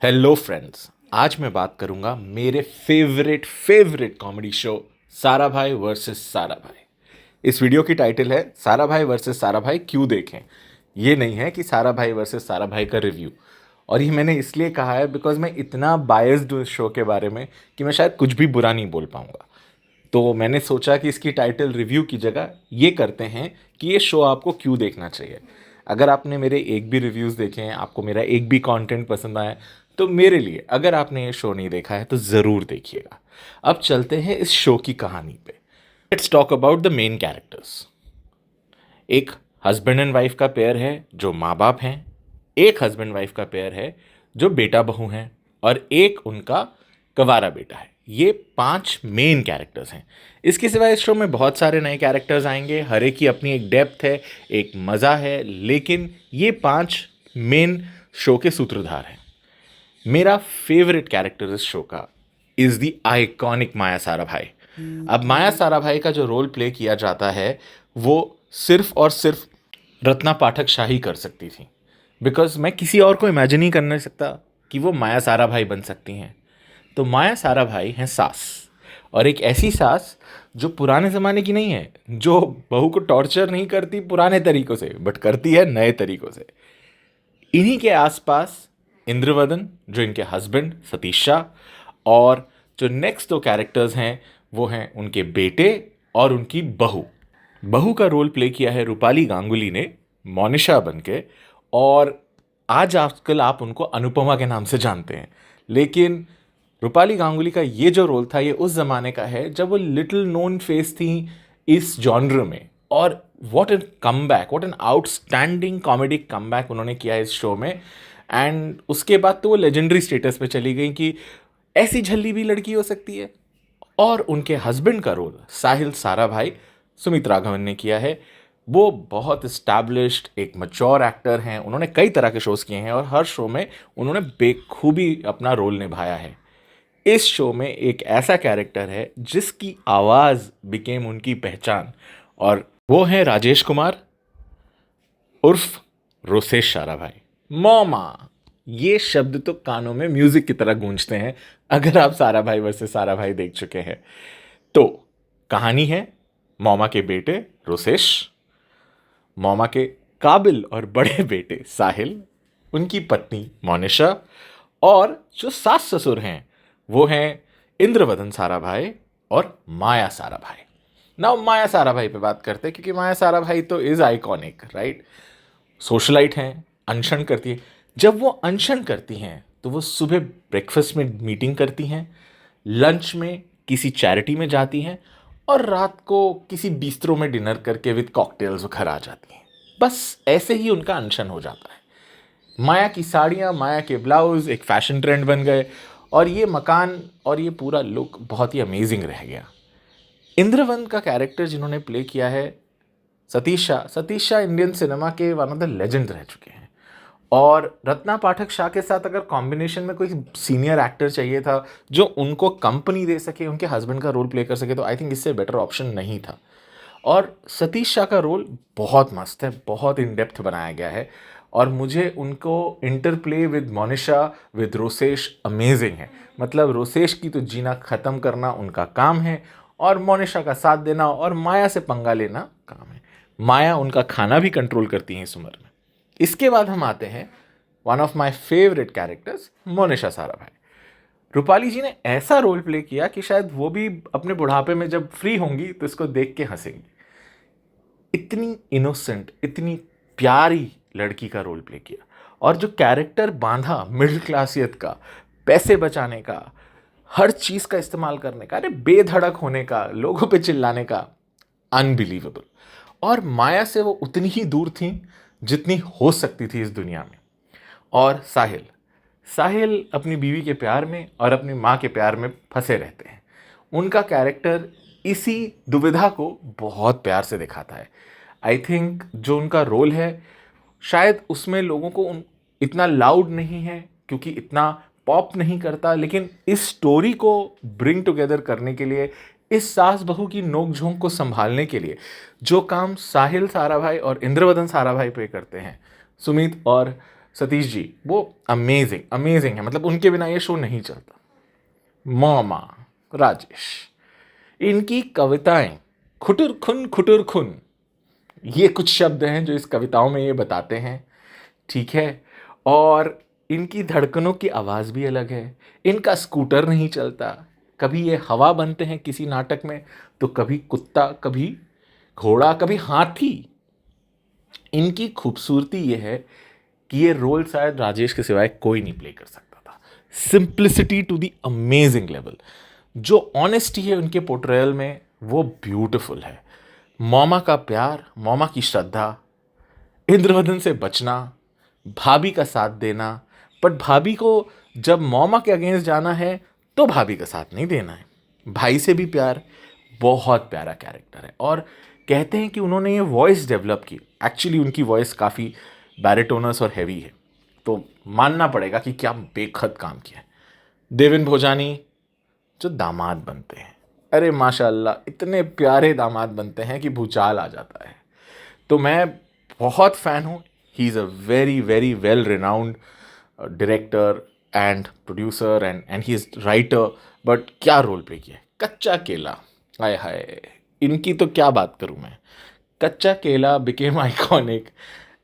Hello friends, आज मैं बात करूंगा मेरे फेवरेट कॉमेडी शो सारा भाई वर्सेस सारा भाई। इस वीडियो की टाइटल है सारा भाई वर्सेस सारा भाई क्यों देखें। ये नहीं है कि सारा भाई वर्सेस सारा भाई का रिव्यू। और ये मैंने इसलिए कहा है बिकॉज मैं इतना बायस्ड हूँ इस शो के बारे में कि मैं शायद कुछ भी बुरा नहीं बोल पाऊंगा। तो मैंने सोचा कि इसकी टाइटल रिव्यू की जगह ये करते हैं कि ये शो आपको क्यों देखना चाहिए। अगर आपने मेरे एक भी रिव्यूज़ देखे हैं, आपको मेरा एक भी कंटेंट पसंद आया, तो मेरे लिए अगर आपने ये शो नहीं देखा है तो ज़रूर देखिएगा। अब चलते हैं इस शो की कहानी पे। Let's talk about the main characters. एक हस्बैंड एंड वाइफ का पेयर है जो माँ बाप हैं, एक हस्बैंड वाइफ का पेयर है जो बेटा बहू हैं, और एक उनका कवारा बेटा है। ये 5 मेन कैरेक्टर्स हैं। इसके सिवाय इस शो में बहुत सारे नए कैरेक्टर्स आएंगे, हर एक की अपनी एक डेप्थ है, एक मज़ा है, लेकिन ये 5 मेन शो के सूत्रधार हैं। मेरा फेवरेट कैरेक्टर इस शो का इज़ द आइकॉनिक माया सारा भाई। अब माया सारा भाई का जो रोल प्ले किया जाता है वो सिर्फ और सिर्फ रत्ना पाठक शाह ही कर सकती थी। बिकॉज मैं किसी और को इमेजिन ही कर नहीं सकता कि वो माया सारा भाई बन सकती हैं। तो माया सारा भाई हैं सास, और एक ऐसी सास जो पुराने ज़माने की नहीं है, जो बहू को टॉर्चर नहीं करती पुराने तरीक़ों से, बट करती है नए तरीक़ों से। इन्हीं के आसपास इंद्रवदन जो इनके हस्बैंड सतीश शाह, और जो नेक्स्ट 2 कैरेक्टर्स हैं वो हैं उनके बेटे और उनकी बहू। बहू का रोल प्ले किया है रूपाली गांगुली ने, मोनिशा बन के। और आज आजकल आप उनको अनुपमा के नाम से जानते हैं, लेकिन रूपाली गांगुली का ये जो रोल था ये उस ज़माने का है जब वो लिटिल नोन फेस थी इस जॉनर में। और what an comeback, what an outstanding comedy comeback उन्होंने किया इस शो में। एंड उसके बाद तो वो लेजेंडरी स्टेटस पे चली गई कि ऐसी झल्ली भी लड़की हो सकती है। और उनके हस्बैंड का रोल साहिल सारा भाई सुमित राघवन ने किया है। वो बहुत इस्टेब्लिश्ड एक मैच्योर एक्टर हैं, उन्होंने कई तरह के शोज़ किए हैं और हर शो में उन्होंने बेखूबी अपना रोल निभाया है। इस शो में एक ऐसा कैरेक्टर है जिसकी आवाज़ बिकेम उनकी पहचान, और वो है राजेश कुमार उर्फ रोसेश सारा भाई। मोमा, ये शब्द तो कानों में म्यूजिक की तरह गूंजते हैं अगर आप सारा भाई वर्सेस सारा भाई देख चुके हैं तो। कहानी है मोमा के बेटे रोसेश, मोमा के काबिल और बड़े बेटे साहिल, उनकी पत्नी मोनिशा, और जो सास ससुर हैं वो हैं इंद्रवदन सारा भाई और माया सारा भाई। नाउ माया सारा भाई पे बात करते हैं क्योंकि माया सारा भाई तो इज़ आइकॉनिक, राइट। सोशलाइट हैं, अनशन करती है। जब वो अनशन करती हैं तो वो सुबह ब्रेकफास्ट में मीटिंग करती हैं, लंच में किसी चैरिटी में जाती हैं, और रात को किसी बिस्ट्रो में डिनर करके विद कॉकटेल्स घर आ जाती हैं। बस ऐसे ही उनका अनशन हो जाता है। माया की साड़ियाँ, माया के ब्लाउज एक फैशन ट्रेंड बन गए, और ये मकान और ये पूरा लुक बहुत ही अमेजिंग रह गया। इंद्रवन का कैरेक्टर जिन्होंने प्ले किया है सतीश शाह इंडियन सिनेमा के वन ऑफ द लेजेंड रह चुके हैं। और रत्ना पाठक शाह के साथ अगर कॉम्बिनेशन में कोई सीनियर एक्टर चाहिए था जो उनको कंपनी दे सके, उनके हस्बैंड का रोल प्ले कर सके, तो आई थिंक इससे बेटर ऑप्शन नहीं था। और सतीश शाह का रोल बहुत मस्त है, बहुत इन डेप्थ बनाया गया है, और मुझे उनको interplay with Monisha with Rosesh amazing है। मतलब रोसेश की तो जीना ख़त्म करना उनका काम है, और मोनिशा का साथ देना और माया से पंगा लेना काम है। माया उनका खाना भी कंट्रोल करती हैं इस उम्र में। इसके बाद हम आते हैं one of my favourite characters Monisha सारा भाई। रूपाली जी ने ऐसा रोल प्ले किया कि शायद वो भी अपने बुढ़ापे में जब फ्री होंगी तो इसको देख के हंसेंगी। इतनी इनोसेंट, इतनी प्यारी लड़की का रोल प्ले किया, और जो कैरेक्टर बांधा मिडिल क्लासियत का, पैसे बचाने का, हर चीज़ का इस्तेमाल करने का, अरे बेधड़क होने का, लोगों पे चिल्लाने का, अनबिलीवेबल। और माया से वो उतनी ही दूर थी जितनी हो सकती थी इस दुनिया में। और साहिल साहिल अपनी बीवी के प्यार में और अपनी माँ के प्यार में फंसे रहते हैं। उनका कैरेक्टर इसी दुविधा को बहुत प्यार से दिखाता है। आई थिंक जो उनका रोल है शायद उसमें लोगों को इतना लाउड नहीं है क्योंकि इतना पॉप नहीं करता, लेकिन इस स्टोरी को ब्रिंग टुगेदर करने के लिए, इस सास बहू की नोक झोंक को संभालने के लिए जो काम साहिल सारा भाई और इंद्रवदन सारा भाई पे करते हैं, सुमित और सतीश जी वो अमेजिंग अमेजिंग है, मतलब उनके बिना ये शो नहीं चलता। मामा राजेश, इनकी कविताएं खुटुर खुन, ये कुछ शब्द हैं जो इस कविताओं में ये बताते हैं, ठीक है। और इनकी धड़कनों की आवाज़ भी अलग है। इनका स्कूटर नहीं चलता, कभी ये हवा बनते हैं किसी नाटक में, तो कभी कुत्ता, कभी घोड़ा, कभी हाथी। इनकी खूबसूरती ये है कि ये रोल शायद राजेश के सिवाय कोई नहीं प्ले कर सकता था। Simplicity to the amazing level, जो ऑनेस्टी है उनके पोर्ट्रेयल में वो ब्यूटीफुल है। मौमा का प्यार, मौमा की श्रद्धा, इंद्रवदन से बचना, भाभी का साथ देना, बट भाभी को जब मौमा के अगेंस्ट जाना है तो भाभी का साथ नहीं देना है। भाई से भी प्यार, बहुत प्यारा कैरेक्टर है। और कहते हैं कि उन्होंने ये वॉइस डेवलप की, एक्चुअली उनकी वॉइस काफ़ी बैरिटोनस और हैवी है, तो मानना पड़ेगा कि क्या बेखत काम किया है। देवेन भोजानी जो दामाद बनते हैं, अरे माशाल्लाह इतने प्यारे दामाद बनते हैं कि भूचाल आ जाता है। तो मैं बहुत फ़ैन हूँ। He is a very very well renowned director and producer and he is writer, but क्या रोल प्ले किया है। कच्चा केला, हाय हाय, इनकी तो क्या बात करूँ मैं। कच्चा केला बिकेम आइकॉनिक,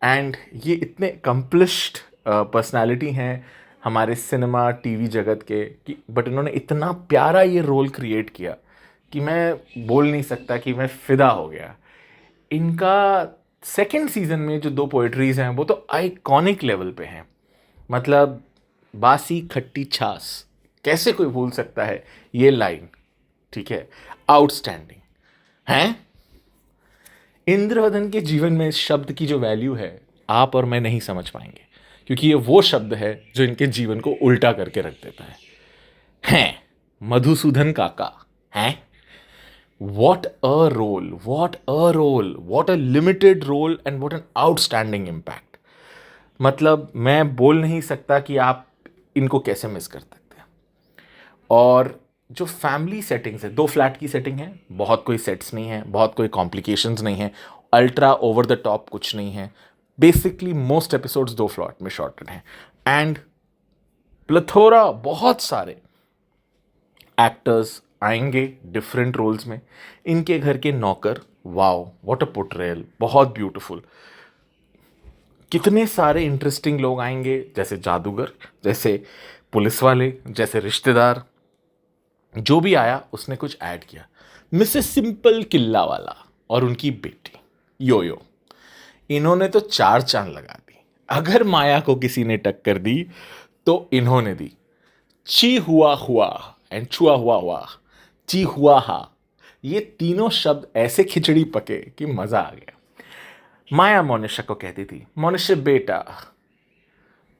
एंड ये इतने अकम्पलिश्ड पर्सनालिटी हैं हमारे सिनेमा टीवी जगत के कि बट इन्होंने इतना प्यारा ये रोल क्रिएट किया कि मैं बोल नहीं सकता कि मैं फ़िदा हो गया। इनका सेकंड सीज़न में जो 2 पोएट्रीज़ हैं वो तो आइकॉनिक लेवल पे हैं। मतलब बासी खट्टी छाछ, कैसे कोई भूल सकता है ये लाइन, ठीक है। आउटस्टैंडिंग हैं। इंद्रवदन के जीवन में इस शब्द की जो वैल्यू है आप और मैं नहीं समझ पाएंगे, क्योंकि ये वो शब्द है जो इनके जीवन को उल्टा करके रख देता है। हैं मधुसूदन काका, हैं what a role, what a role, what a limited role and what an outstanding impact। मतलब मैं बोल नहीं सकता कि आप इनको कैसे मिस कर सकते हैं। और जो फैमिली सेटिंग्स है, 2 फ्लैट की सेटिंग है, बहुत कोई सेट्स नहीं है, बहुत कोई कॉम्प्लिकेशंस नहीं है, अल्ट्रा ओवर द टॉप कुछ नहीं है। बेसिकली मोस्ट एपिसोड्स 2 फ्लैट में शॉर्टेड हैं, एंड प्लथोरा बहुत सारे एक्टर्स आएंगे डिफरेंट रोल्स में। इनके घर के नौकर, वाओ व्हाट अ पोर्ट्रेयल, बहुत ब्यूटीफुल। कितने सारे इंटरेस्टिंग लोग आएंगे, जैसे जादूगर, जैसे पुलिस वाले, जैसे रिश्तेदार। जो भी आया उसने कुछ ऐड किया। मिसेस सिंपल किल्ला वाला और उनकी बेटी योयो, इन्होंने तो 4 चांद लगा दी। अगर माया को किसी ने टक्कर दी तो इन्होंने दी। ची हुआ हुआ एंड छुआ हुआ हुआ, ची हुआ हा, ये तीनों शब्द ऐसे खिचड़ी पके कि मज़ा आ गया। माया मोनिशा को कहती थी मोनिशा बेटा,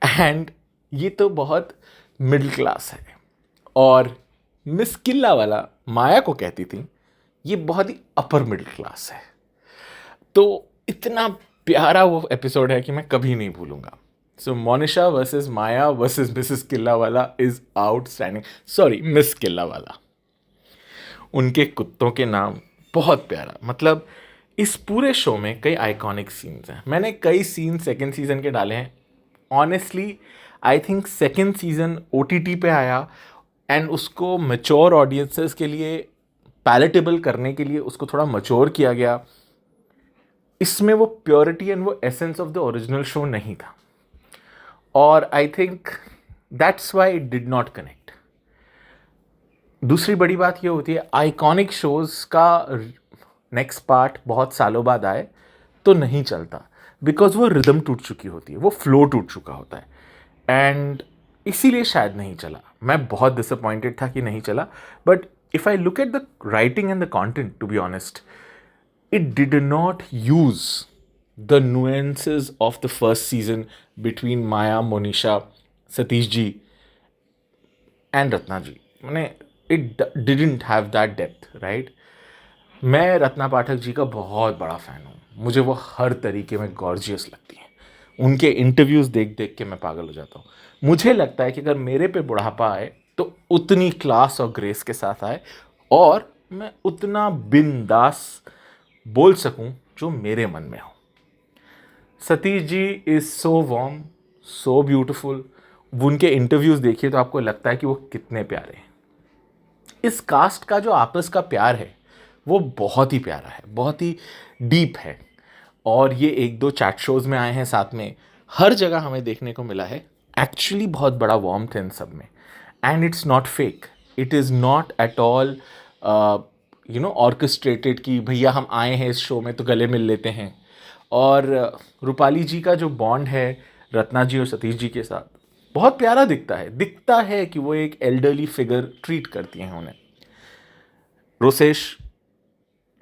एंड ये तो बहुत मिडिल क्लास है। और मिस किल्ला वाला माया को कहती थी ये बहुत ही अपर मिडिल क्लास है। तो इतना प्यारा वो एपिसोड है कि मैं कभी नहीं भूलूंगा। सो मोनिशा वर्सेस माया वर्सेस मिसेस किल्ला वाला इज आउटस्टैंडिंग। सॉरी, मिस किल्ला वाला। उनके कुत्तों के नाम बहुत प्यारा। मतलब इस पूरे शो में कई आइकॉनिक सीन्स हैं। मैंने कई सीन सेकेंड सीजन के डाले हैं। Honestly I think second season OTT पे आया एंड उसको मैच्योर ऑडियंसेस के लिए पैलेटेबल करने के लिए उसको थोड़ा मैच्योर किया गया। इसमें वो प्योरिटी एंड वो essence of the original show नहीं था, और I think that's why it did not connect. दूसरी बड़ी बात ये होती है, आइकॉनिक शोज़ का नेक्स्ट पार्ट बहुत सालों बाद आए तो नहीं चलता, बिकॉज वो रिदम टूट चुकी होती है, वो फ्लो टूट चुका होता है, एंड इसीलिए शायद नहीं चला। मैं बहुत डिसअपॉइंटेड था कि नहीं चला, but if I look at the writing and the content, to be honest, it did not use the nuances of the first season between Maya, Monisha, Satish ji and Ratna ji. मैंने it didn't have that depth, right? मैं रत्ना पाठक जी का बहुत बड़ा fan हूँ। मुझे वो हर तरीके में गॉर्जियस लगती हैं। उनके इंटरव्यूज़ देख देख के मैं पागल हो जाता हूँ। मुझे लगता है कि अगर मेरे पे बुढ़ापा आए तो उतनी क्लास और ग्रेस के साथ आए, और मैं उतना बिंदास बोल सकूं जो मेरे मन में हो। Satish ji is so warm, so beautiful. उनके इंटरव्यूज़ देखिए तो आपको लगता है कि वो कितने प्यारे हैं। इस कास्ट का जो आपस का प्यार है वो बहुत ही प्यारा है, बहुत ही डीप है। और ये एक दो चैट शोज़ में आए हैं साथ में, हर जगह हमें देखने को मिला है। एक्चुअली बहुत बड़ा वार्मथ है इन सब में, and it's not fake, it is not at all orchestrated कि भैया हम आए हैं इस शो में तो गले मिल लेते हैं। और रूपाली जी का जो बॉन्ड है रत्ना जी और सतीश जी के साथ बहुत प्यारा दिखता है कि वो एक एल्डरली फिगर ट्रीट करती हैं उन्हें। रोसेश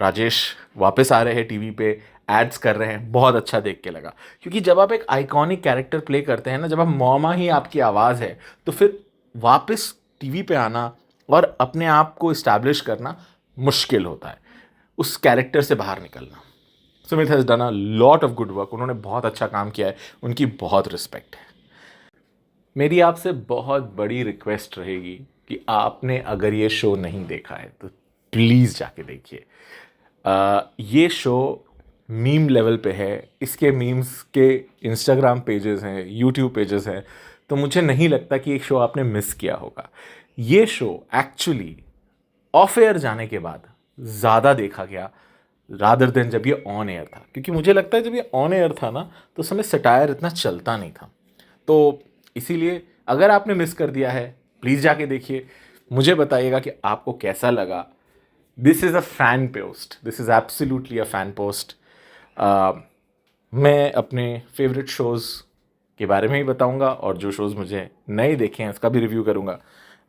राजेश वापस आ रहे हैं टीवी पे, एड्स कर रहे हैं, बहुत अच्छा देख के लगा। क्योंकि जब आप एक आइकॉनिक कैरेक्टर प्ले करते हैं ना, जब आप मॉमा ही आपकी आवाज़ है, तो फिर वापस टीवी पे आना और अपने आप को इस्टेब्लिश करना मुश्किल होता है, उस कैरेक्टर से बाहर निकलना। Sumit has done a lot of good work, उन्होंने बहुत अच्छा काम किया है, उनकी बहुत रिस्पेक्ट है। मेरी आपसे बहुत बड़ी रिक्वेस्ट रहेगी कि आपने अगर ये शो नहीं देखा है तो प्लीज़ जाके देखिए। ये शो मीम लेवल पे है, इसके मीम्स के इंस्टाग्राम पेजेस हैं, यूट्यूब पेजेस हैं, तो मुझे नहीं लगता कि एक शो आपने मिस किया होगा। ये शो एक्चुअली ऑफ एयर जाने के बाद ज़्यादा देखा गया रादर देन जब ये ऑन एयर था, क्योंकि मुझे लगता है जब ये ऑन एयर था ना तो उस समय सटायर इतना चलता नहीं था। तो इसीलिए अगर आपने मिस कर दिया है प्लीज़ जाके देखिए, मुझे बताइएगा कि आपको कैसा लगा। This is a fan post, this is absolutely a fan post. मैं अपने फेवरेट शोज़ के बारे में ही बताऊंगा और जो शोज़ मुझे नए देखे हैं उसका भी रिव्यू करूंगा।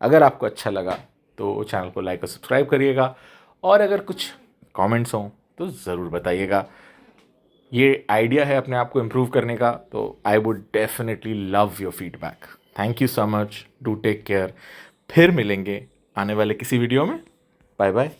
अगर आपको अच्छा लगा तो चैनल को लाइक और सब्सक्राइब करिएगा, और अगर कुछ कमेंट्स हों तो ज़रूर बताइएगा। ये आइडिया है अपने आप को इम्प्रूव करने का, तो I would definitely love your feedback. Thank you so much, do take care. फिर मिलेंगे आने वाले किसी वीडियो में। Bye bye.